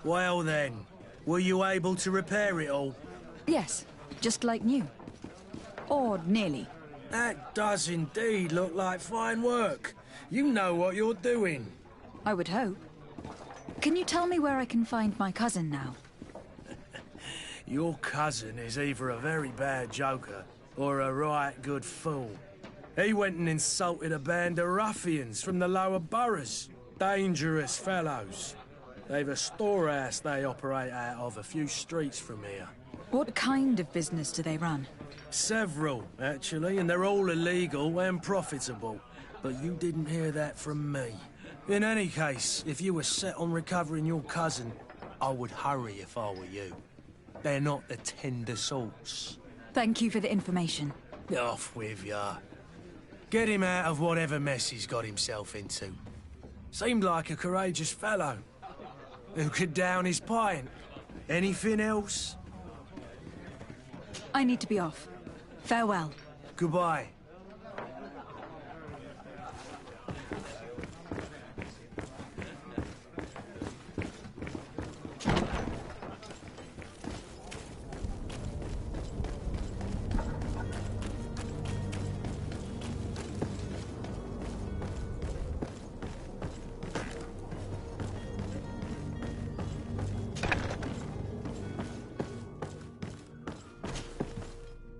Well then, were you able to repair it all? Yes, just like new. Or nearly. That does indeed look like fine work. You know what you're doing. I would hope. Can you tell me where I can find my cousin now? Your cousin is either a very bad joker or a right good fool. He went and insulted a band of ruffians from the lower boroughs. Dangerous fellows. They've a storehouse they operate out of a few streets from here. What kind of business do they run? Several, actually, and they're all illegal and profitable. But you didn't hear that from me. In any case, if you were set on recovering your cousin, I would hurry if I were you. They're not the tender sorts. Thank you for the information. Off with ya. Get him out of whatever mess he's got himself into. Seemed like a courageous fellow. Who could down his pint. Anything else? I need to be off. Farewell. Goodbye.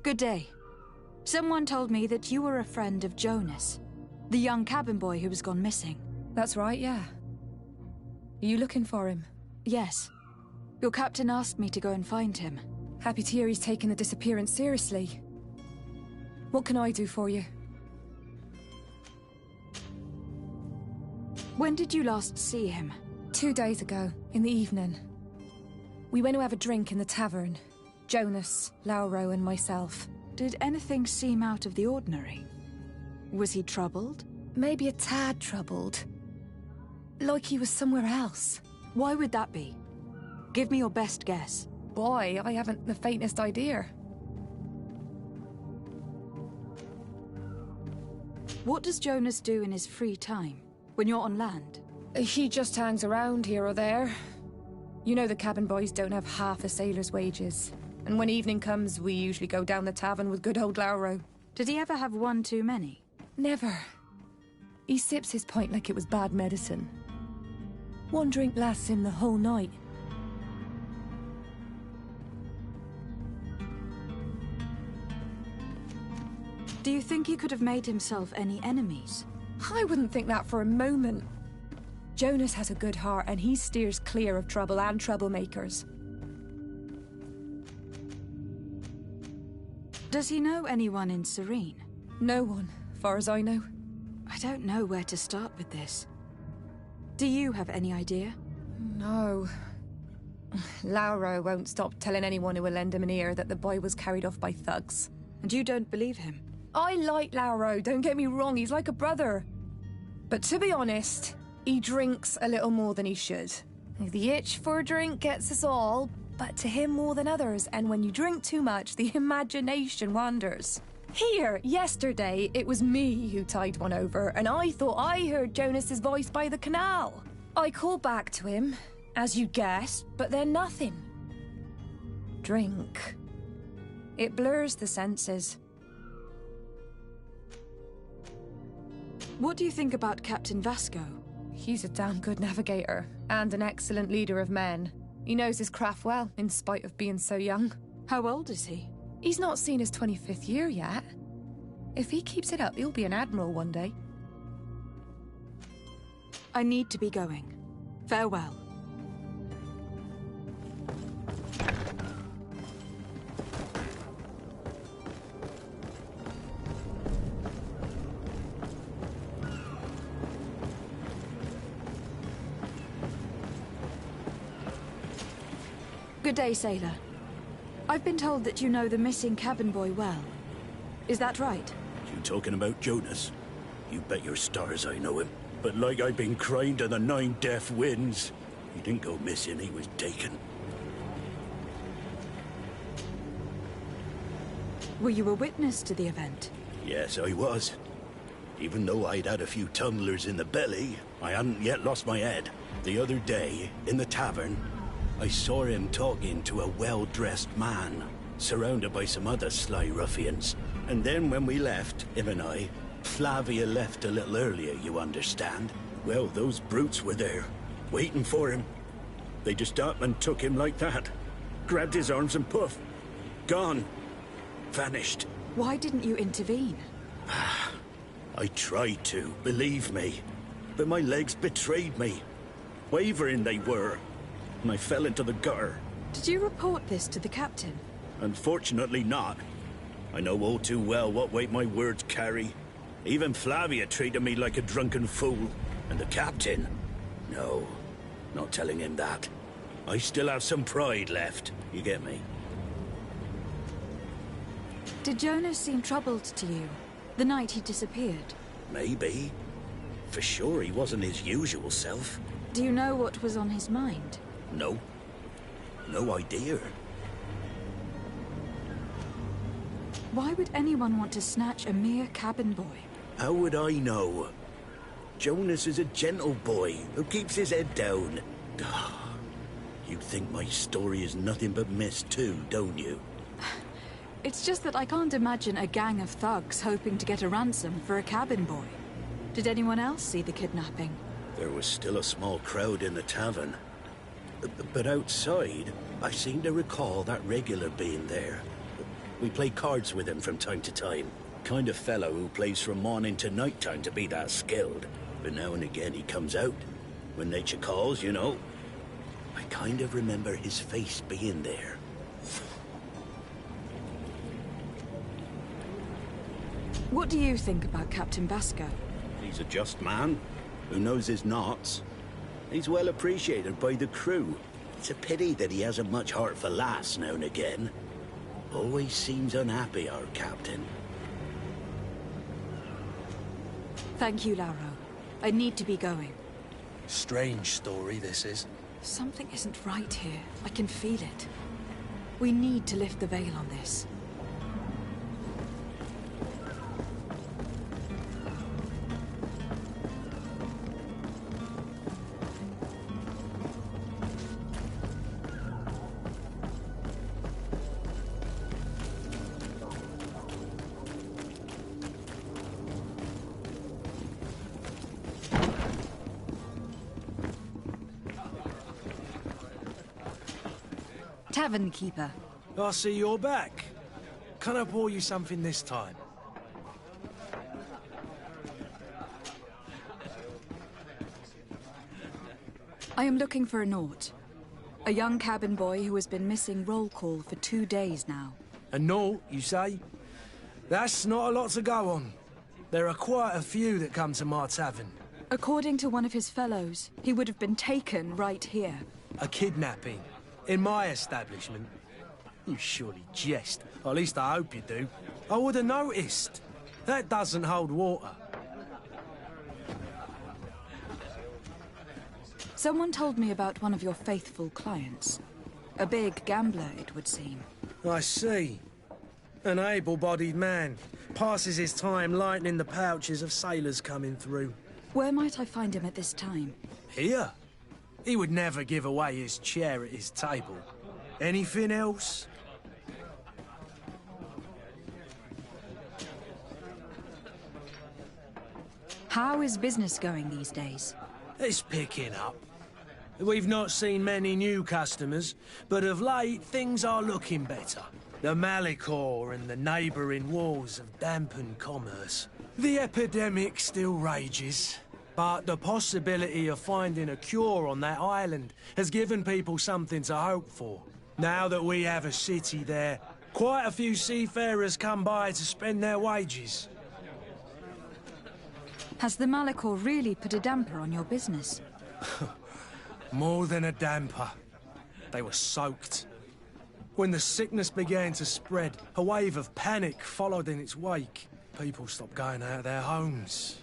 Good day. Someone told me that you were a friend of Jonas, the young cabin boy who was gone missing. That's right, yeah. Are you looking for him? Yes. Your captain asked me to go and find him. Happy to hear he's taken the disappearance seriously. What can I do for you? When did you last see him? 2 days ago, in the evening. We went to have a drink in the tavern. Jonas, Lauro and myself. Did anything seem out of the ordinary? Was he troubled? Maybe a tad troubled. Like he was somewhere else. Why would that be? Give me your best guess. Boy, I haven't the faintest idea. What does Jonas do in his free time, when you're on land? He just hangs around here or there. You know the cabin boys don't have half a sailor's wages. And when evening comes, we usually go down the tavern with good old Lauro. Did he ever have one too many? Never. He sips his pint like it was bad medicine. One drink lasts him the whole night. Do you think he could have made himself any enemies? I wouldn't think that for a moment. Jonas has a good heart and he steers clear of trouble and troublemakers. Does he know anyone in Serene? No one, far as I know. I don't know where to start with this. Do you have any idea? No. Lauro won't stop telling anyone who will lend him an ear that the boy was carried off by thugs. And you don't believe him? I like Lauro, don't get me wrong, he's like a brother. But to be honest, he drinks a little more than he should. The itch for a drink gets us all, but to him more than others, and when you drink too much, the imagination wanders. Here, yesterday, it was me who tied one over, and I thought I heard Jonas's voice by the canal. I called back to him, as you guessed, but then nothing. Drink. It blurs the senses. What do you think about Captain Vasco? He's a damn good navigator, and an excellent leader of men. He knows his craft well, in spite of being so young. How old is he? He's not seen his 25th year yet. If he keeps it up, he'll be an admiral one day. I need to be going. Farewell. Good day, sailor. I've been told that you know the missing cabin boy well. Is that right? You talking about Jonas? You bet your stars I know him. But like I've been crying to the 9 deaf winds, he didn't go missing, he was taken. Were you a witness to the event? Yes, I was. Even though I'd had a few tumblers in the belly, I hadn't yet lost my head. The other day, in the tavern, I saw him talking to a well-dressed man, surrounded by some other sly ruffians. And then when we left, him and I, Flavia left a little earlier, you understand. Well, those brutes were there, waiting for him. They just up and took him like that. Grabbed his arms and poof. Gone. Vanished. Why didn't you intervene? I tried to, believe me. But my legs betrayed me. Wavering they were. And I fell into the gutter. Did you report this to the captain? Unfortunately not. I know all too well what weight my words carry. Even Flavia treated me like a drunken fool. And the captain? No, not telling him that. I still have some pride left, you get me? Did Jonas seem troubled to you, the night he disappeared? Maybe. For sure he wasn't his usual self. Do you know what was on his mind? No. No idea. Why would anyone want to snatch a mere cabin boy? How would I know? Jonas is a gentle boy who keeps his head down. You think my story is nothing but mist too, don't you? It's just that I can't imagine a gang of thugs hoping to get a ransom for a cabin boy. Did anyone else see the kidnapping? There was still a small crowd in the tavern. But outside, I seem to recall that regular being there. We play cards with him from time to time. Kind of fellow who plays from morning to night time to be that skilled. But now and again he comes out. When nature calls, you know. I kind of remember his face being there. What do you think about Captain Vasco? He's a just man who knows his knots. He's well appreciated by the crew. It's a pity that he hasn't much heart for lass now and again. Always seems unhappy, our captain. Thank you, Lauro. I need to be going. Strange story, this is. Something isn't right here. I can feel it. We need to lift the veil on this. Tavern keeper. I see you're back. Can I pour you something this time? I am looking for a Naut. A young cabin boy who has been missing roll call for 2 days now. A Naut, you say? That's not a lot to go on. There are quite a few that come to my tavern. According to one of his fellows, he would have been taken right here. A kidnapping? In my establishment? You surely jest. Or at least I hope you do. I would have noticed. That doesn't hold water. Someone told me about one of your faithful clients. A big gambler, it would seem. I see. An able-bodied man. Passes his time lightening the pouches of sailors coming through. Where might I find him at this time? Here? He would never give away his chair at his table. Anything else? How is business going these days? It's picking up. We've not seen many new customers, but of late things are looking better. The Malicor and the neighbouring wars have dampened commerce. The epidemic still rages, but the possibility of finding a cure on that island has given people something to hope for. Now that we have a city there, quite a few seafarers come by to spend their wages. Has the Malicor really put a damper on your business? More than a damper. They were soaked. When the sickness began to spread, a wave of panic followed in its wake. People stopped going out of their homes.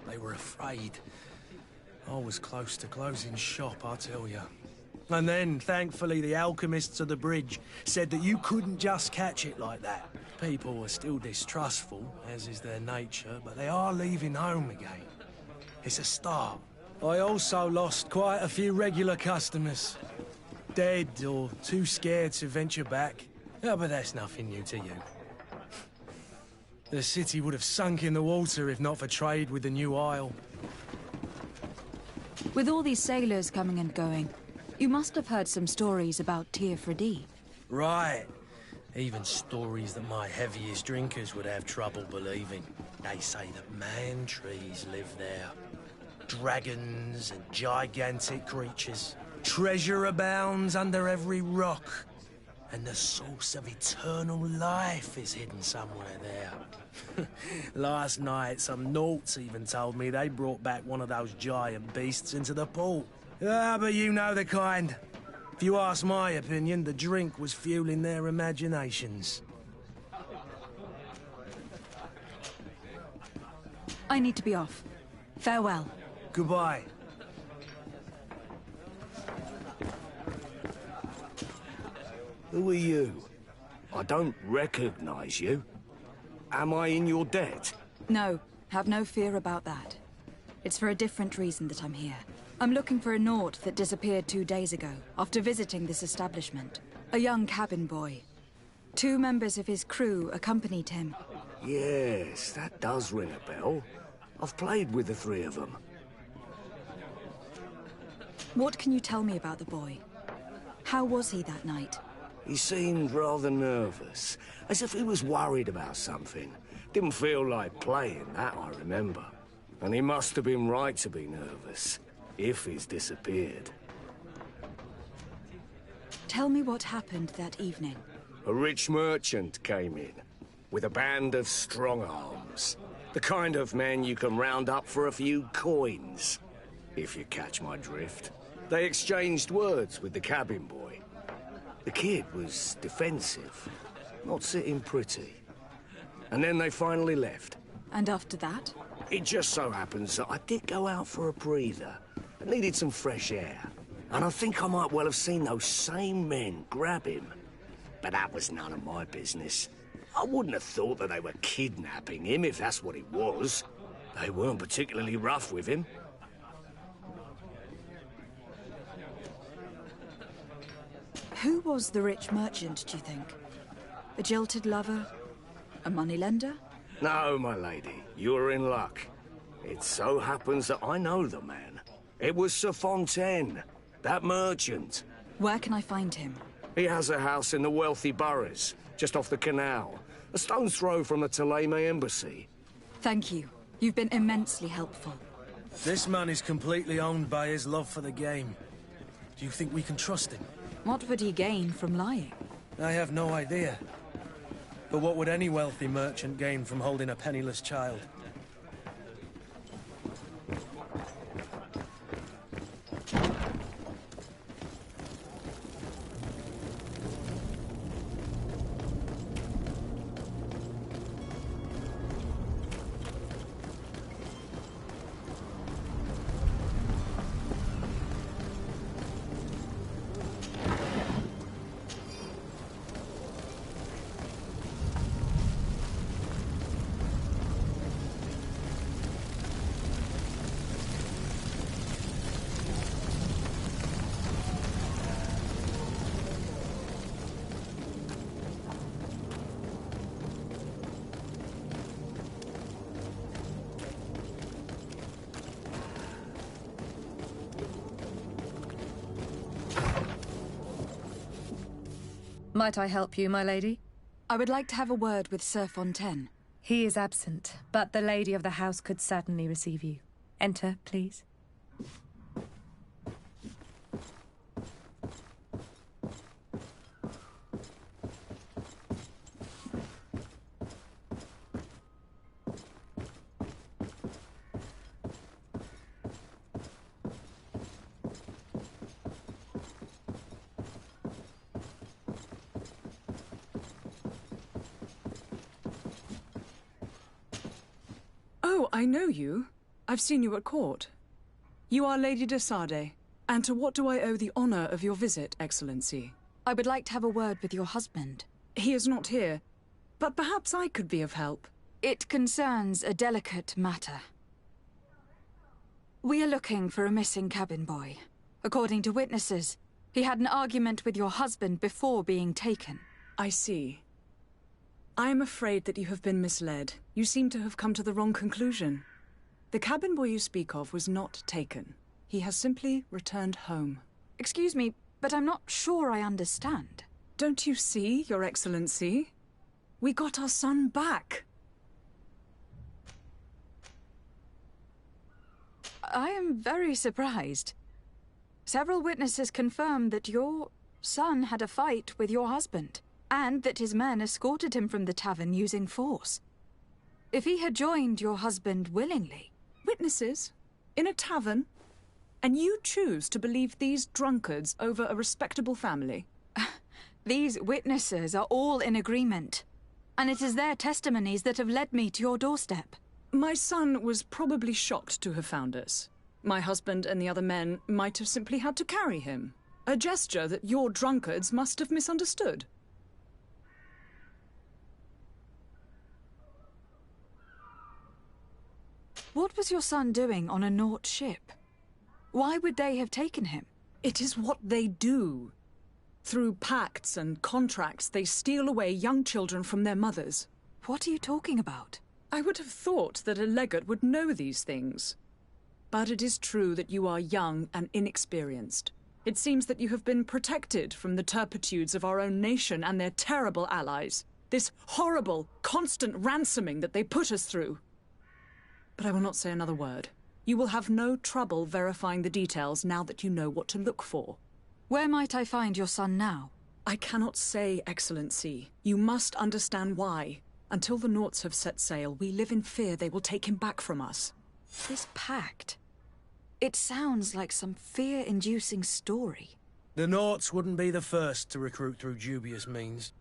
They were afraid. I was close to closing shop, I tell you. And then, thankfully, the alchemists of the bridge said that you couldn't just catch it like that. People were still distrustful, as is their nature, but they are leaving home again. It's a start. I also lost quite a few regular customers. dead or too scared to venture back. Oh, but that's nothing new to you. The city would have sunk in the water if not for trade with the new isle. With all these sailors coming and going, you must have heard some stories about Tir Freddy. Right. Even stories that my heaviest drinkers would have trouble believing. They say that man-trees live there. Dragons and gigantic creatures. Treasure abounds under every rock. And the source of eternal life is hidden somewhere there. Last night, some Nauts even told me they brought back one of those giant beasts into the port. Ah, but you know the kind. If you ask my opinion, the drink was fueling their imaginations. I need to be off. Farewell. Goodbye. Who are you? I don't recognize you. Am I in your debt? No, have no fear about that. It's for a different reason that I'm here. I'm looking for a Naut that disappeared 2 days ago, after visiting this establishment. A young cabin boy. 2 members of his crew accompanied him. Yes, that does ring a bell. I've played with the 3 of them. What can you tell me about the boy? How was he that night? He seemed rather nervous, as if he was worried about something. Didn't feel like playing, that I remember. And he must have been right to be nervous, if he's disappeared. Tell me what happened that evening. A rich merchant came in, with a band of strong arms. The kind of men you can round up for a few coins, if you catch my drift. They exchanged words with the cabin boy. The kid was defensive, not sitting pretty. And then they finally left. And after that? It just so happens that I did go out for a breather. I needed some fresh air. And I think I might well have seen those same men grab him. But that was none of my business. I wouldn't have thought that they were kidnapping him, if that's what it was. They weren't particularly rough with him. Who was the rich merchant, do you think? A jilted lover? A moneylender? No, my lady, you're in luck. It so happens that I know the man. It was Sir Fontaine, that merchant. Where can I find him? He has a house in the wealthy boroughs, just off the canal. A stone's throw from the Theleme embassy. Thank you. You've been immensely helpful. This man is completely owned by his love for the game. Do you think we can trust him? What would he gain from lying? I have no idea. But what would any wealthy merchant gain from holding a penniless child? Might I help you, my lady? I would like to have a word with Sir Fontaine. He is absent, but the lady of the house could certainly receive you. Enter, please. Oh, I know you. I've seen you at court. You are Lady de Sardet. And to what do I owe the honor of your visit, Excellency? I would like to have a word with your husband. He is not here, but perhaps I could be of help. It concerns a delicate matter. We are looking for a missing cabin boy. According to witnesses, He had an argument with your husband before being taken. I see. I am afraid that you have been misled. You seem to have come to the wrong conclusion. The cabin boy you speak of was not taken. He has simply returned home. Excuse me, but I'm not sure I understand. Don't you see, Your Excellency? We got our son back. I am very surprised. Several witnesses confirmed that your son had a fight with your husband, and that his men escorted him from the tavern using force. If he had joined your husband willingly... Witnesses? In a tavern? And you choose to believe these drunkards over a respectable family? These witnesses are all in agreement, and it is their testimonies that have led me to your doorstep. My son was probably shocked to have found us. My husband and the other men might have simply had to carry him. A gesture that your drunkards must have misunderstood. What was your son doing on a Naut ship? Why would they have taken him? It is what they do. Through pacts and contracts, they steal away young children from their mothers. What are you talking about? I would have thought that a legate would know these things. But it is true that you are young and inexperienced. It seems that you have been protected from the turpitudes of our own nation and their terrible allies. This horrible, constant ransoming that they put us through. But I will not say another word. You will have no trouble verifying the details now that you know what to look for. Where might I find your son now? I cannot say, Excellency. You must understand why. Until the Nauts have set sail, we live in fear they will take him back from us. This pact... It sounds like some fear-inducing story. The Nauts wouldn't be the first to recruit through dubious means.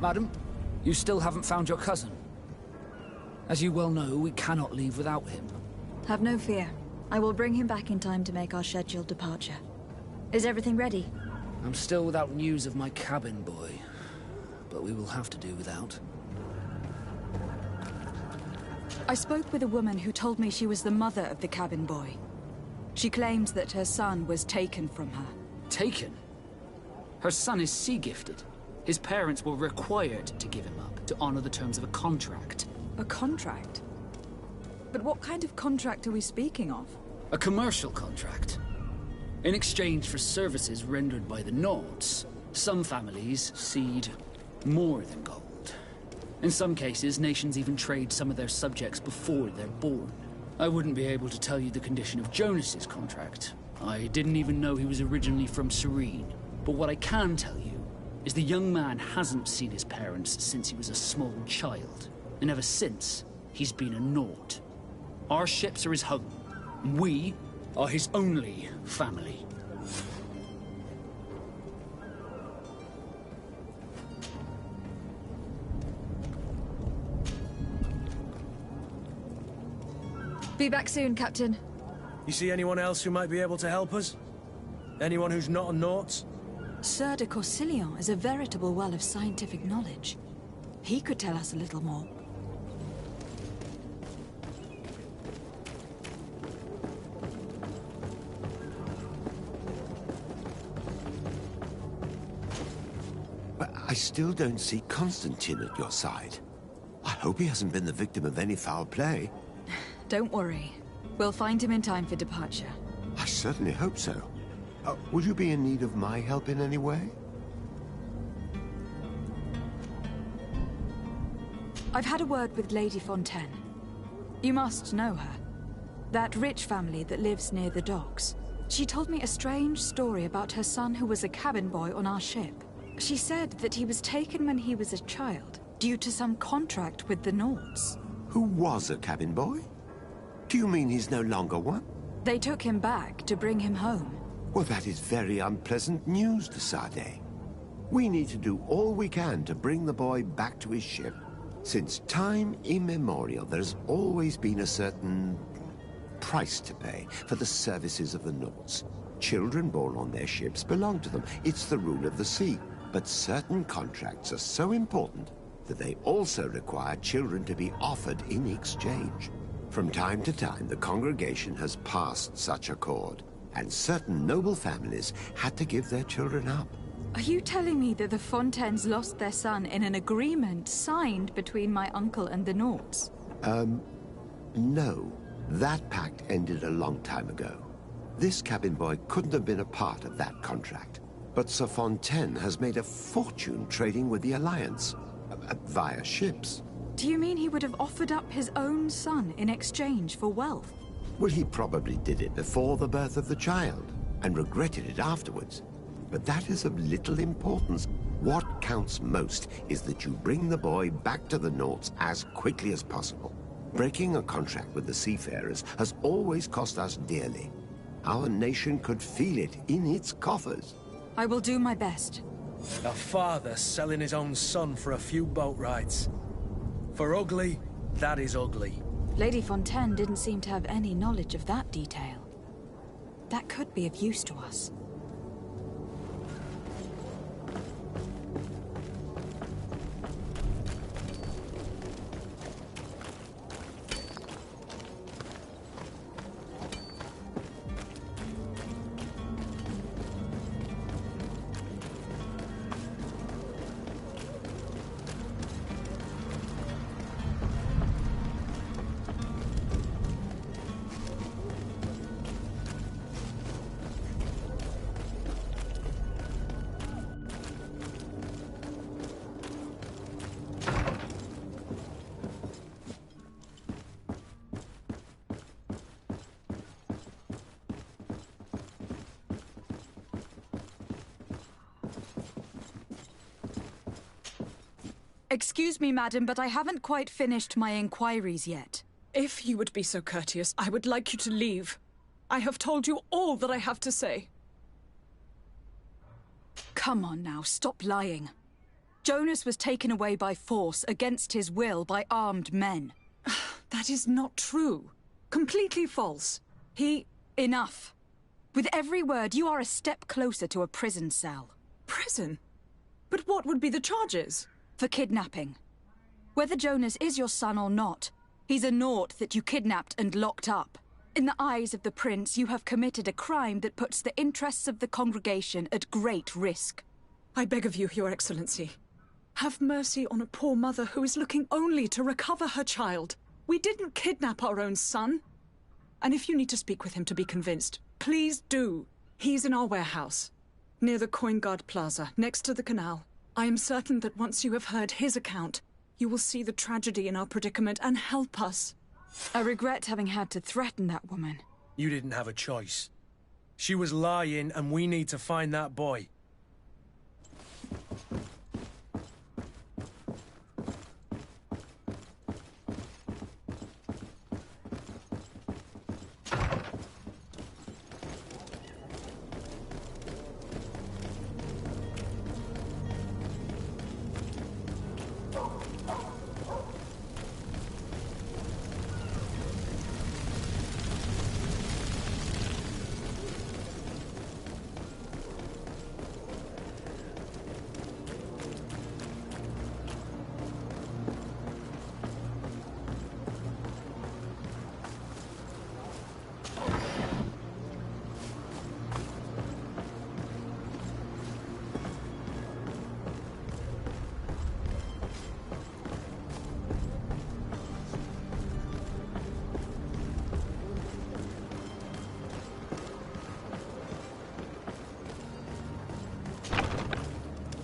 Madam, you still haven't found your cousin. As you well know, we cannot leave without him. Have no fear. I will bring him back in time to make our scheduled departure. Is everything ready? I'm still without news of my cabin boy, but we will have to do without. I spoke with a woman who told me she was the mother of the cabin boy. She claims that her son was taken from her. Taken? Her son is sea-gifted. His parents were required to give him up to honor the terms of a contract. A contract? But what kind of contract are we speaking of? A commercial contract. In exchange for services rendered by the Nauts, some families cede more than gold. In some cases, nations even trade some of their subjects before they're born. I wouldn't be able to tell you the condition of Jonas's contract. I didn't even know he was originally from Serene. But what I can tell you is the young man hasn't seen his parents since he was a small child. And ever since, he's been a Naut. Our ships are his home. And we are his only family. Be back soon, Captain. You see anyone else who might be able to help us? Anyone who's not a Nauts? Sir de Corsilion is a veritable well of scientific knowledge. He could tell us a little more. But I still don't see Constantine at your side. I hope he hasn't been the victim of any foul play. Don't worry. We'll find him in time for departure. I certainly hope so. Would you be in need of my help in any way? I've had a word with Lady Fontaine. You must know her. That rich family that lives near the docks. She told me a strange story about her son who was a cabin boy on our ship. She said that he was taken when he was a child, due to some contract with the Nauts. Who was a cabin boy? Do you mean he's no longer one? They took him back to bring him home. Well, that is very unpleasant news, de Sade. We need to do all we can to bring the boy back to his ship. Since time immemorial, there's always been a certain price to pay for the services of the Nauts. Children born on their ships belong to them. It's the rule of the sea. But certain contracts are so important that they also require children to be offered in exchange. From time to time, the congregation has passed such accord, and certain noble families had to give their children up. Are you telling me that the Fontaines lost their son in an agreement signed between my uncle and the Nauts? No. That pact ended a long time ago. This cabin boy couldn't have been a part of that contract. But Sir Fontaine has made a fortune trading with the Alliance, via ships. Do you mean he would have offered up his own son in exchange for wealth? Well, he probably did it before the birth of the child, and regretted it afterwards. But that is of little importance. What counts most is that you bring the boy back to the Nauts as quickly as possible. Breaking a contract with the seafarers has always cost us dearly. Our nation could feel it in its coffers. I will do my best. A father selling his own son for a few boat rides. For ugly, that is ugly. Lady Fontaine didn't seem to have any knowledge of that detail. That could be of use to us. Excuse me, madam, but I haven't quite finished my inquiries yet. If you would be so courteous, I would like you to leave. I have told you all that I have to say. Come on now, stop lying. Jonas was taken away by force, against his will, by armed men. That is not true. Completely false. Enough. With every word, you are a step closer to a prison cell. Prison? But what would be the charges? For kidnapping. Whether Jonas is your son or not, he's a Naut that you kidnapped and locked up. In the eyes of the prince, you have committed a crime that puts the interests of the congregation at great risk. I beg of you, Your Excellency. Have mercy on a poor mother who is looking only to recover her child. We didn't kidnap our own son. And if you need to speak with him to be convinced, please do. He's in our warehouse, near the Coin Guard Plaza, next to the canal. I am certain that once you have heard his account, you will see the tragedy in our predicament and help us. I regret having had to threaten that woman. You didn't have a choice. She was lying, and we need to find that boy.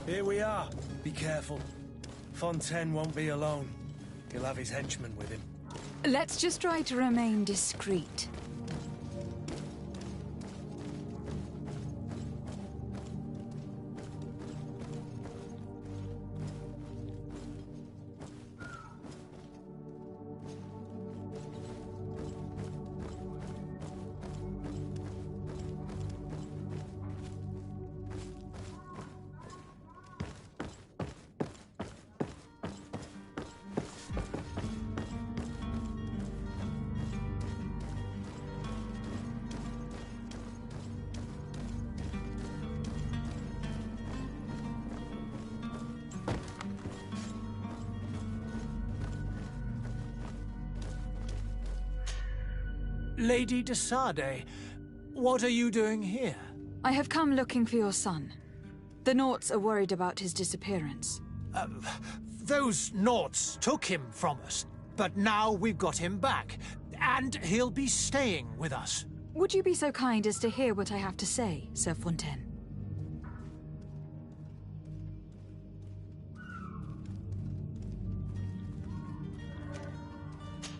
Here we are. Be careful. Fontaine won't be alone. He'll have his henchmen with him. Let's just try to remain discreet. Lady de Sade, what are you doing here? I have come looking for your son. The Nauts are worried about his disappearance. Those Nauts took him from us, but now we've got him back, and he'll be staying with us. Would you be so kind as to hear what I have to say, Sir Fontaine?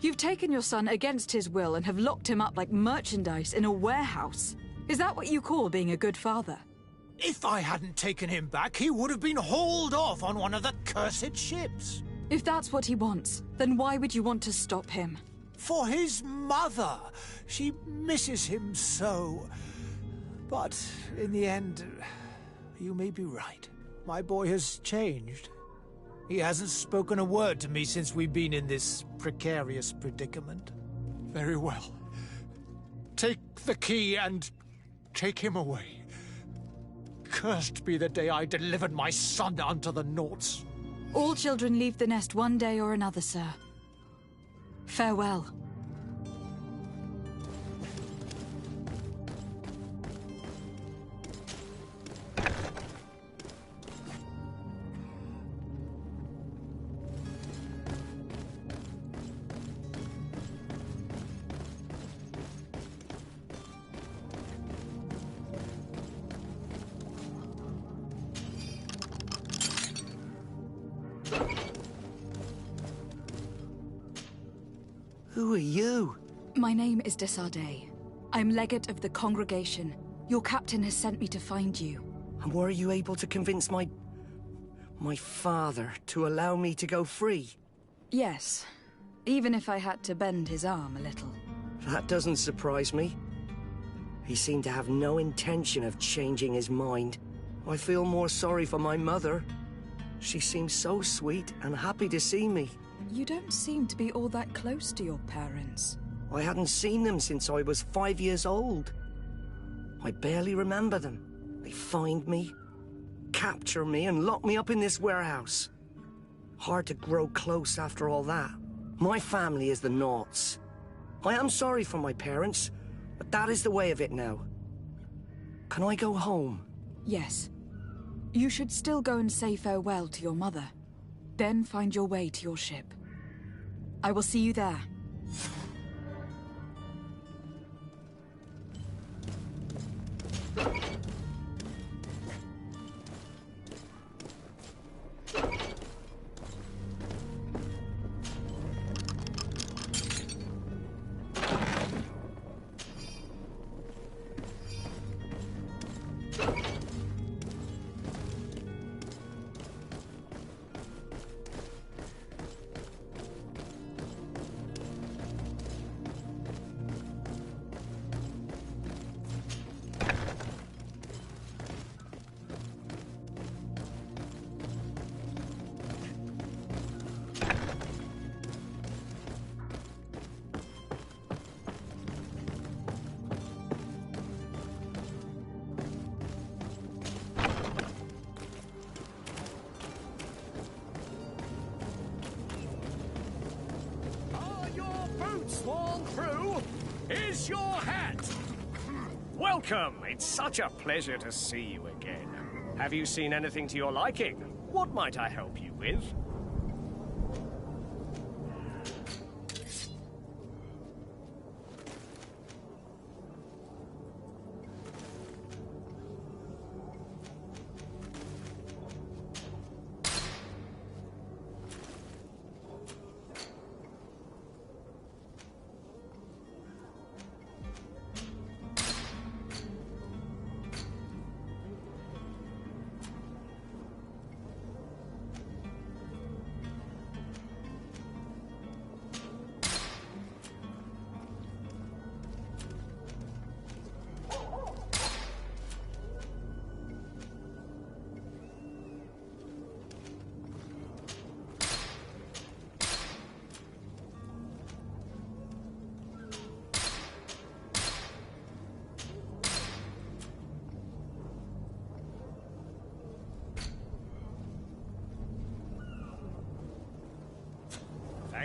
You've taken your son against his will and have locked him up like merchandise in a warehouse. Is that what you call being a good father? If I hadn't taken him back, he would have been hauled off on one of the cursed ships. If that's what he wants, then why would you want to stop him? For his mother. She misses him so. But in the end, you may be right. My boy has changed. He hasn't spoken a word to me since we've been in this precarious predicament. Very well. Take the key and take him away. Cursed be the day I delivered my son unto the Nauts. All children leave the nest one day or another, sir. Farewell. Who are you? My name is de Sade. I'm legate of the congregation. Your captain has sent me to find you. And were you able to convince my father to allow me to go free? Yes, even if I had to bend his arm a little. That doesn't surprise me. He seemed to have no intention of changing his mind. I feel more sorry for my mother. She seems so sweet and happy to see me. You don't seem to be all that close to your parents. I hadn't seen them since I was 5 years old. I barely remember them. They find me, capture me, and lock me up in this warehouse. Hard to grow close after all that. My family is the Nauts. I am sorry for my parents, but that is the way of it now. Can I go home? Yes. You should still go and say farewell to your mother. Then find your way to your ship. I will see you there. Small crew, is your hat. Welcome. It's such a pleasure to see you again. Have you seen anything to your liking? What might I help you with?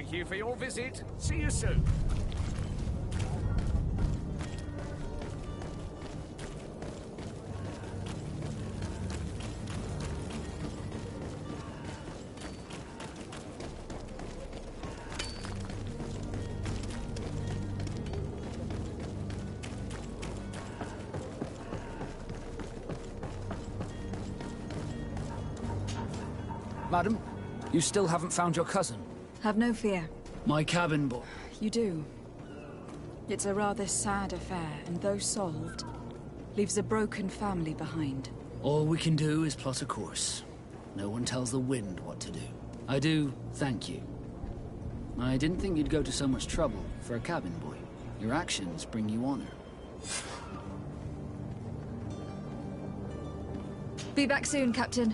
Thank you for your visit. See you soon. Madam, you still haven't found your cousin? Have no fear. My cabin boy. You do. It's a rather sad affair, and though solved, leaves a broken family behind. All we can do is plot a course. No one tells the wind what to do. I do thank you. I didn't think you'd go to so much trouble for a cabin boy. Your actions bring you honor. Be back soon, Captain.